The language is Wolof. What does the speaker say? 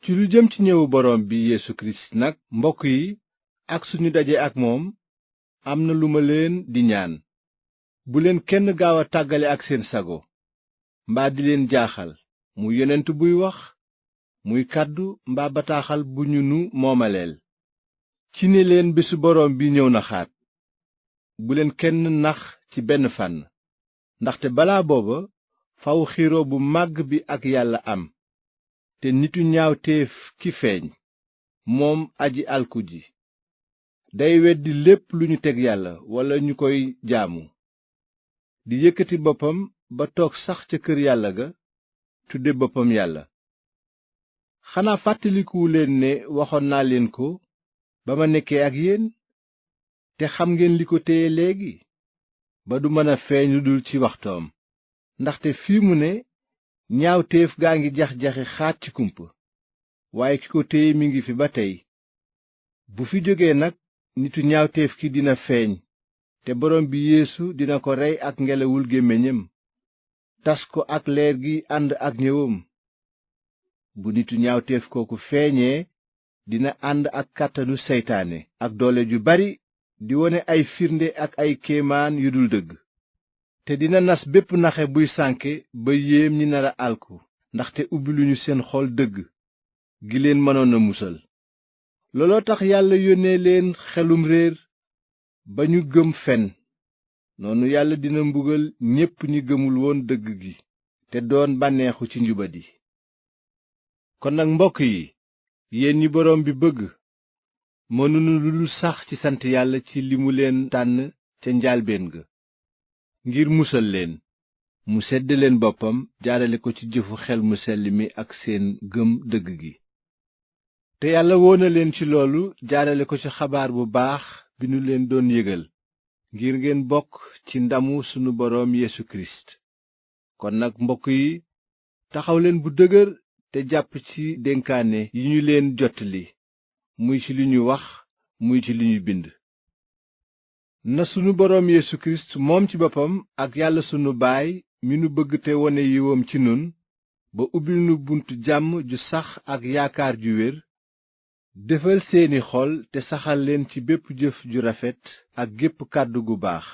ci lu jëm ci ñëwu boroom bi Yeesu Kirist nag mbokk yi ak suñu daje ak moom am na lu ma leen di ñaan bu leen kenn gaaw a tàggale ak seen sago mbaa di leen jaaxal muy yonent buy wax muy kàddu mbaa bataaxal bu ñu nu moomaleel ci ne leen bésu boroom bi ñëw na xaat bu leen kenn nax ci benn fànn ndaxte balaa booba faw xiiroo bu màgg bi ak yàlla am te nitu ñaawteef ki feeñ moom aji alku ji day weddi lépp lu ñu teg yàlla walla ñu koy jaamu di yëkkati boppam ba toog sax ca kër yàlla ga tudde boppam yàlla xanaa fàttalikuwu leen ne waxoon naa leen ko ba ma nekkee ak yéen te xam ngeen li ko téye léegi ba du mën a feeñ lu dul ci waxtoom ndaxte fii mu ne ñaawteef gaa ngi jax-jaxi xaat ci kumpa waaye ki ko téye mi ngi fi ba tey bu fi jógee nag nitu ñaawteef ki dina feeñ te borom bi Yeesu dina ko rey ak ngelawul gémmiñam tas ko ak leer gi ànd ak ñëwam bu nitu ñaawteef kooku feeñee dina ànd ak kàttanu seytaane ak doole ju bari di wone ay firnde ak ay kéemaan yu dul dëgg te dina nas bépp naxe buy sànke ba yéem ñi nara alku ndaxte ubbiluñu seen xol dëgg gi leen mënoon a musal looloo tax yàlla yónnee leen xelum réer ba ñu gëm fen noonu yàlla dina mbugal ñépp ñi gëmul woon dëgg gi te doon bànneexu ci njubadi kon nag mbokk yi yéen ñi boroom bi bëgg mënunu lu dul sax ci sant yàlla ci li mu leen tànn ca njaalbeen ga ngir musal leen mu sedd leen boppam jaarale ko ci jëfu xel mu sell mi ak seen gëm dëgg gi te yàlla woona leen ci loolu jaarale ko ci xabaar bu baax bi nu leen doon yégal ngir ngeen bokk ci ndamu sunu boroom Yeesu Kirist kon nag mbokk yi taxaw leen bu dëgër te jàpp ci dénkaane yi ñu leen jottali muy ci li ñu wax muy ci li ñu bind na sunu boroom Yeesu Kirist moom ci boppam ak yàlla sunu baay mi nu bëgg te wone yiwam ci nun ba ubbil nu buntu jàmm ju sax ak yaakaar ju wér defal seeni xol te saxal leen ci bépp jëf ju rafet ak gépp kàddu gu baax